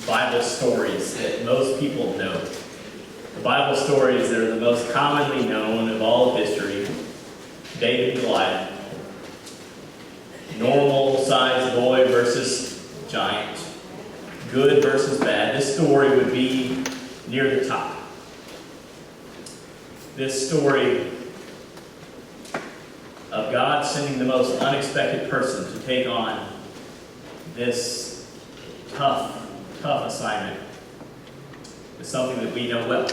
Bible stories that most people know. The Bible stories that are the most commonly known of all of history. David and Goliath. Normal-sized boy versus giant. Good versus bad. This story would be near the top. This story of God sending the most unexpected person to take on this tough assignment is something that we know well.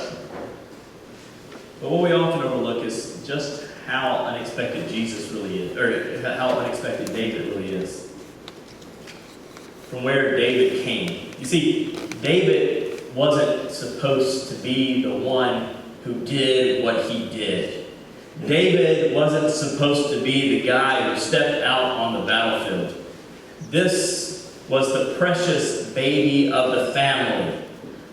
But what we often overlook is just how unexpected Jesus really is, or how unexpected David really is. From where David came. You see, David wasn't supposed to be the one who did what he did. David wasn't supposed to be the guy who stepped out on the battlefield. This was the precious baby of the family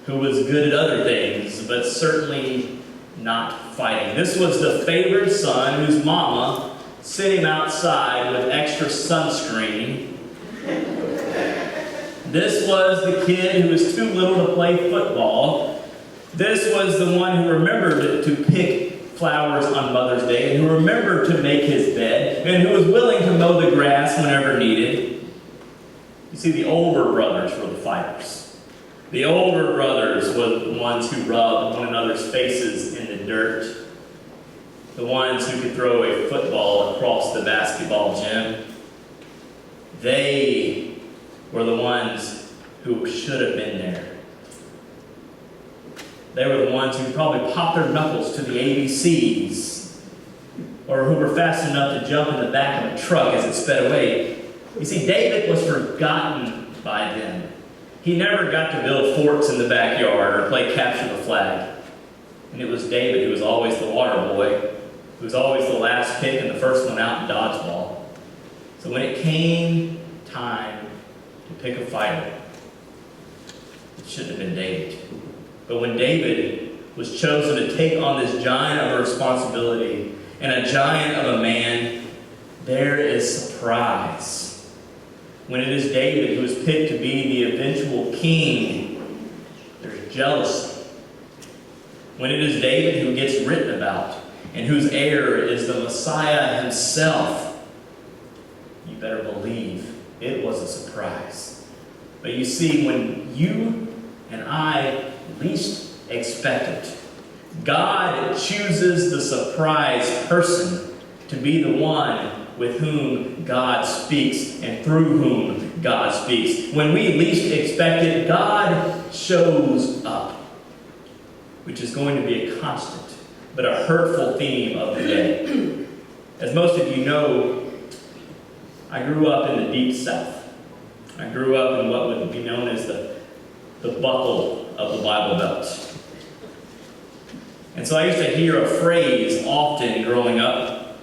who was good at other things, but certainly not fighting. This was the favored son whose mama sent him outside with extra sunscreen. This was the kid who was too little to play football. This was the one who remembered to pick flowers on Mother's Day, and who remembered to make his bed, and who was willing to mow the grass whenever needed. You see, the older brothers were the fighters. The older brothers were the ones who rubbed one another's faces in the dirt. The ones who could throw a football across the basketball gym. They were the ones who should have been there. They were the ones who probably popped their knuckles to the ABCs, or who were fast enough to jump in the back of a truck as it sped away. You see, David was forgotten by them. He never got to build forts in the backyard or play capture the flag. And it was David who was always the water boy, who was always the last pick and the first one out in dodgeball. So when it came time to pick a fighter, it shouldn't have been David. But when David was chosen to take on this giant of a responsibility and a giant of a man, there is surprise. When it is David who is picked to be the eventual king, there's jealousy. When it is David who gets written about and whose heir is the Messiah himself, you better believe it was a surprise. But you see, when you and I least expect it, God chooses the surprise person to be the one with whom God speaks and through whom God speaks. When we least expect it, God shows up, which is going to be a constant but a hurtful theme of the day. As most of you know, I grew up in the Deep South. I grew up in what would be known as the buckle of the Bible Belt. And so I used to hear a phrase often growing up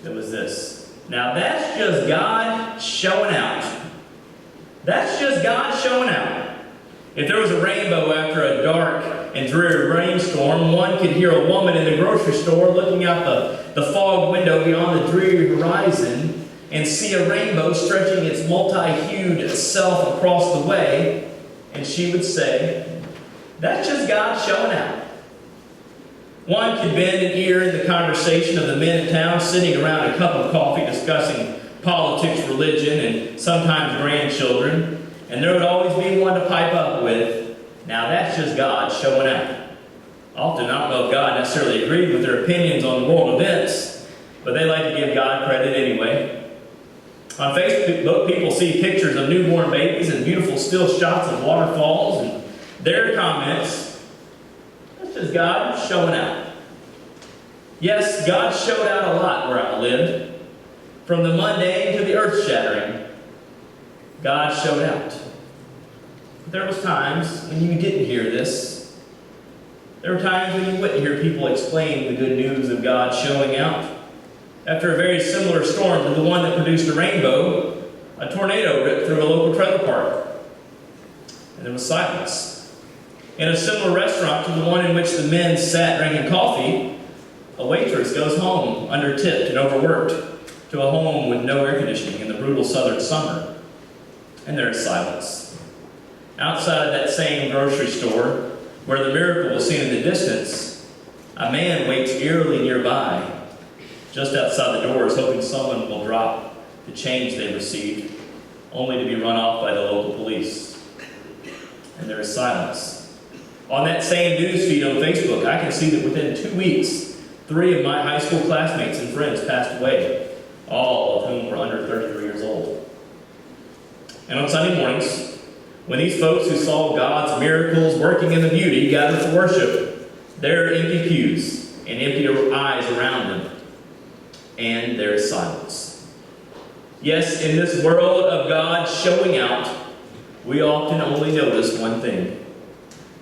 that was this: now that's just God showing out. That's just God showing out. If there was a rainbow after a dark and dreary rainstorm, one could hear a woman in the grocery store looking out the fog window beyond the dreary horizon and see a rainbow stretching its multi-hued self across the way, and she would say, that's just God showing out. One could bend an ear in the conversation of the men in town sitting around a cup of coffee discussing politics, religion, and sometimes grandchildren, and there would always be one to pipe up with, now that's just God showing out. Often, I don't know if God necessarily agreed with their opinions on world events, but they like to give God credit anyway. On Facebook, people see pictures of newborn babies and beautiful still shots of waterfalls, and their comments, that's just God showing out. Yes, God showed out a lot where I lived. From the mundane to the earth-shattering, God showed out. But there was times when you didn't hear this. There were times when you wouldn't hear people explain the good news of God showing out. After a very similar storm to the one that produced a rainbow, a tornado ripped through a local trailer park. And there was silence. In a similar restaurant to the one in which the men sat drinking coffee, a waitress goes home under-tipped and overworked to a home with no air conditioning in the brutal southern summer. And there is silence. Outside of that same grocery store, where the miracle was seen in the distance, a man waits eerily nearby, just outside the doors, hoping someone will drop the change they received, only to be run off by the local police. And there is silence. On that same news feed on Facebook, I can see that within 2 weeks, 3 of my high school classmates and friends passed away, all of whom were under 33 years old. And on Sunday mornings, when these folks who saw God's miracles working in the beauty gather for worship, there are empty pews and empty eyes around them, and there is silence. Yes, in this world of God showing out, we often only notice one thing: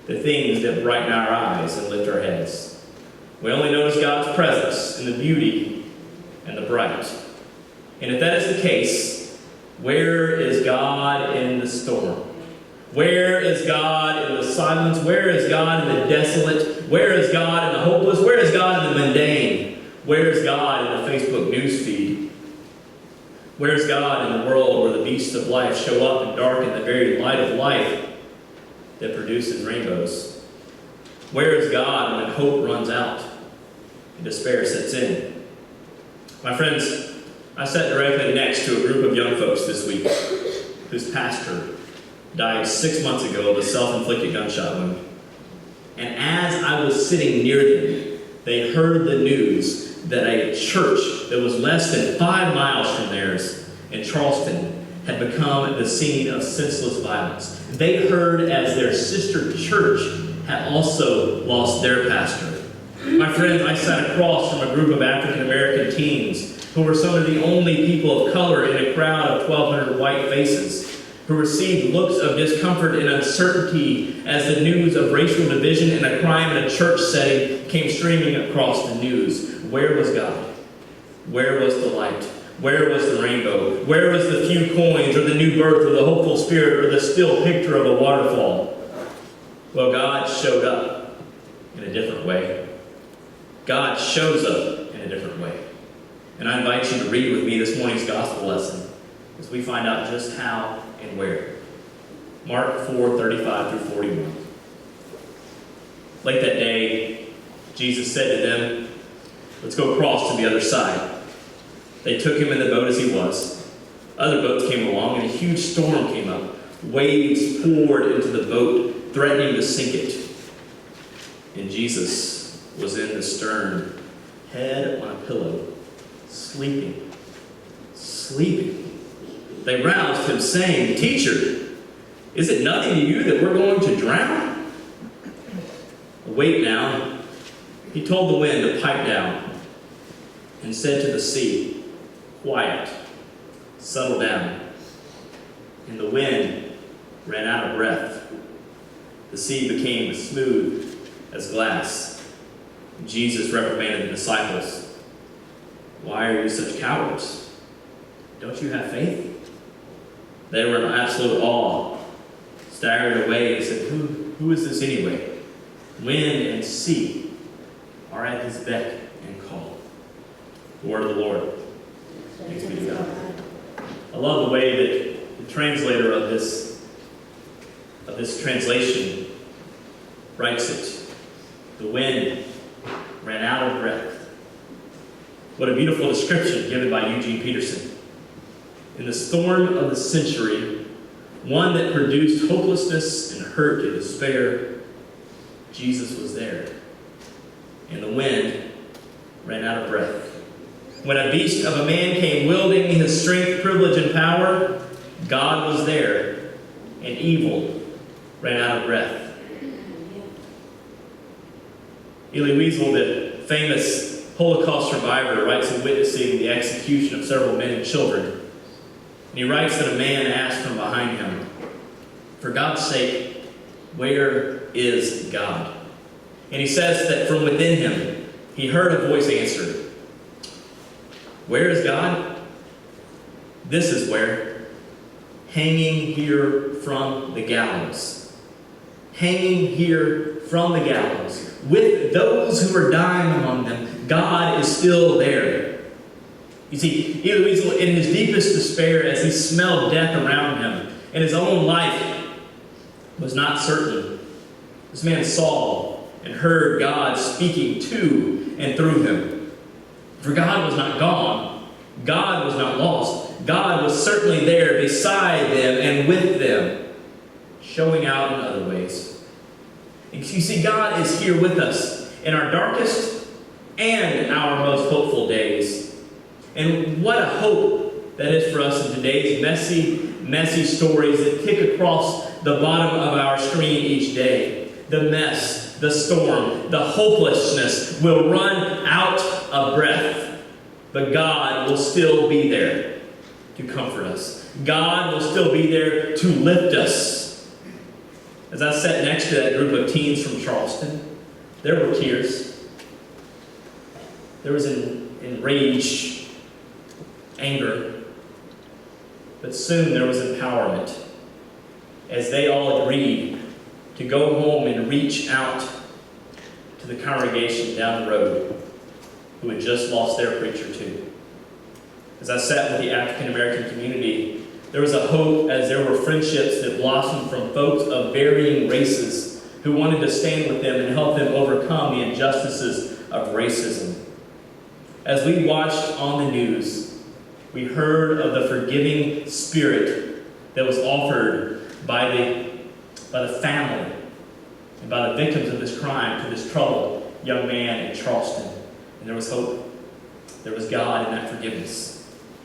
the things that brighten our eyes and lift our heads. We only notice God's presence in the beauty and the bright. And if that is the case, where is God in the storm? Where is God in the silence? Where is God in the desolate? Where is God in the hopeless? Where is God in the mundane? Where is God in the Facebook news feed? Where is God in the world where the beasts of life show up and darken the very light of life that produces rainbows? Where is God when hope runs out and despair sets in? My friends, I sat directly next to a group of young folks this week whose pastor died 6 months ago of a self-inflicted gunshot wound. And as I was sitting near them, they heard the news that a church that was less than 5 miles from theirs in Charleston had become the scene of senseless violence. They heard as their sister church had also lost their pastor. My friends, I sat across from a group of African American teens who were some of the only people of color in a crowd of 1,200 white faces, who received looks of discomfort and uncertainty as the news of racial division and a crime in a church setting came streaming across the news. Where was God? Where was the light? Where was the rainbow? Where was the few coins, or the new birth, or the hopeful spirit, or the still picture of a waterfall? Well, God showed up in a different way. God shows up in a different way. And I invite you to read with me this morning's gospel lesson as we find out just how and where. Mark 4:35 through 41. Late that day, Jesus said to them, "Let's go across to the other side." They took him in the boat as he was. Other boats came along, and a huge storm came up. Waves poured into the boat, threatening to sink it. And Jesus was in the stern, head on a pillow, sleeping. They roused him, saying, "Teacher, is it nothing to you that we're going to drown?" "Wait now." He told the wind to pipe down and said to the sea, "Quiet, settle down." And the wind ran out of breath. The sea became smooth as glass. Jesus reprimanded the disciples. "Why are you such cowards? Don't you have faith?" They were in absolute awe, staggered away, and said, Who is this anyway? Wind and sea are at his beck and call. The word of the Lord. Thanks be to God. I love the way that the translator of this translation writes it. The wind ran out of breath. What a beautiful description given by Eugene Peterson. In the storm of the century, one that produced hopelessness and hurt and despair, Jesus was there. And the wind ran out of breath. When a beast of a man came wielding his strength, privilege, and power, God was there, and evil ran out of breath. Elie Wiesel, the famous Holocaust survivor, writes of witnessing the execution of several men and children. And he writes that a man asked from behind him, "For God's sake, where is God?" And he says that from within him, he heard a voice answer, "Where is God? This is where. Hanging here from the gallows. Hanging here from the gallows. With those who are dying among them, God is still there." You see, Elie Wiesel, in his deepest despair, as he smelled death around him, in his own life, was not certain. This man saw and heard God speaking to and through him. For God was not gone. God was not lost. God was certainly there beside them and with them, showing out in other ways. And you see, God is here with us in our darkest and our most hopeful days. And what a hope that is for us in today's messy stories that kick across the bottom of our screen each day. The mess, the storm, the hopelessness will run out of breath, but God will still be there to comfort us. God will still be there to lift us. As I sat next to that group of teens from Charleston, there were tears. There was enraged anger. But soon there was empowerment as they all agreed to go home and reach out to the congregation down the road who had just lost their preacher too. As I sat with the African American community, there was a hope as there were friendships that blossomed from folks of varying races who wanted to stand with them and help them overcome the injustices of racism. As we watched on the news, we heard of the forgiving spirit that was offered by the family and by the victims of this crime to this troubled young man in Charleston. And there was hope. There was God in that forgiveness.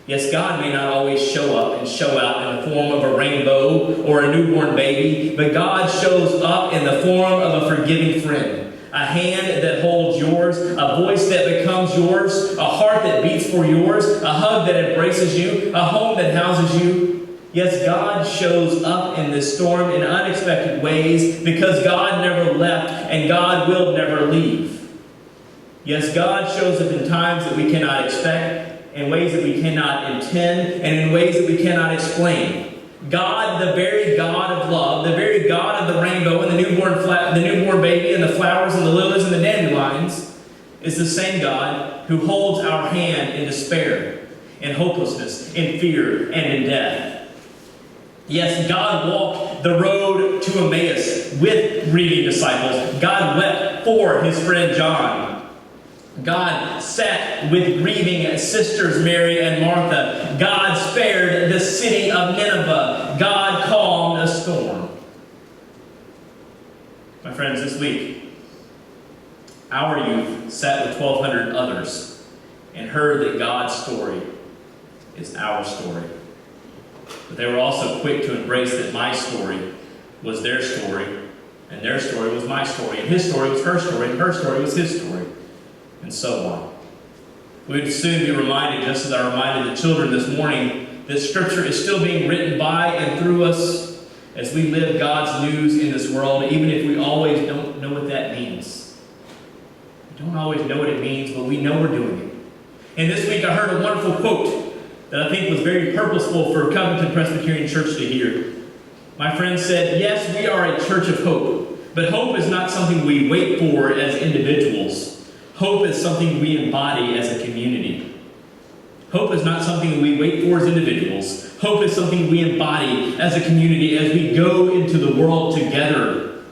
Yes, God may not always show up and show out in the form of a rainbow or a newborn baby, but God shows up in the form of a forgiving friend. A hand that holds yours, a voice that becomes yours, a heart that beats for yours, a hug that embraces you, a home that houses you. Yes, God shows up in this storm in unexpected ways because God never left and God will never leave. Yes, God shows up in times that we cannot expect, in ways that we cannot intend, and in ways that we cannot explain. God, the very God of love, the very God of the rainbow and the newborn baby and the flowers and the lilies and the dandelions, is the same God who holds our hand in despair, in hopelessness, in fear, and in death. Yes, God walked the road to Emmaus with grieving disciples. God wept for his friend John. God sat with grieving sisters Mary and Martha. God spared the city of Nineveh. God calmed a storm. My friends, this week, our youth sat with 1,200 others and heard that God's story is our story. But they were also quick to embrace that my story was their story, and their story was my story, and his story was her story, and her story was his story, and so on. We would soon be reminded, just as I reminded the children this morning, that Scripture is still being written by and through us as we live God's news in this world, even if we always don't know what that means. We don't always know what it means, but we know we're doing it. And this week I heard a wonderful quote that I think was very purposeful for Covington Presbyterian Church to hear. My friend said, yes, we are a church of hope, but hope is not something we wait for as individuals. Hope is something we embody as a community. Hope is not something we wait for as individuals. Hope is something we embody as a community as we go into the world together.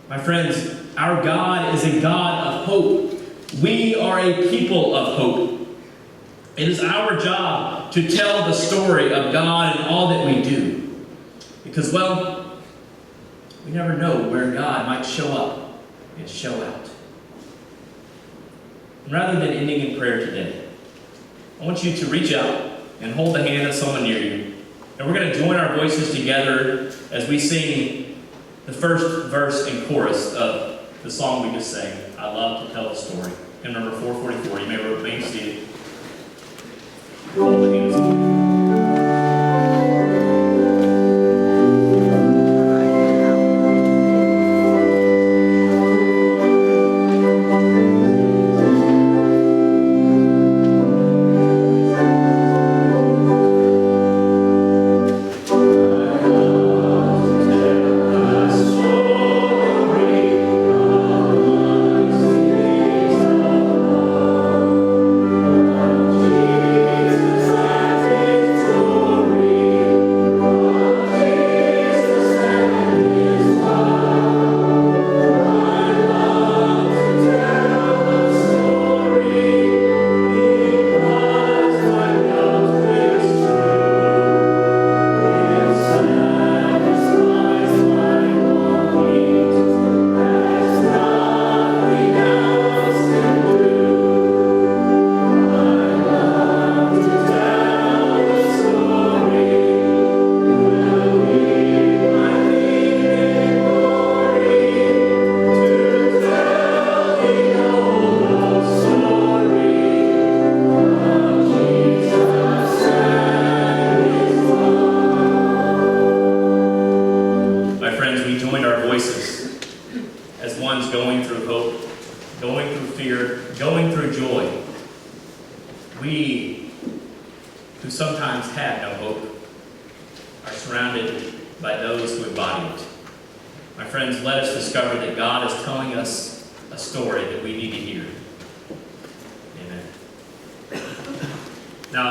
My friends, our God is a God of hope. We are a people of hope. It is our job to tell the story of God in all that we do. Because, well, we never know where God might show up and show out. And rather than ending in prayer today, I want you to reach out and hold the hand of someone near you. And we're going to join our voices together as we sing the first verse and chorus of the song we just sang, I Love to Tell the Story. Hymn number 444. You may remain seated. Hold the hands. Jesus, fear, going through joy, we who sometimes have no hope are surrounded by those who embody it. My friends, let us discover that God is telling us a story that we need to hear.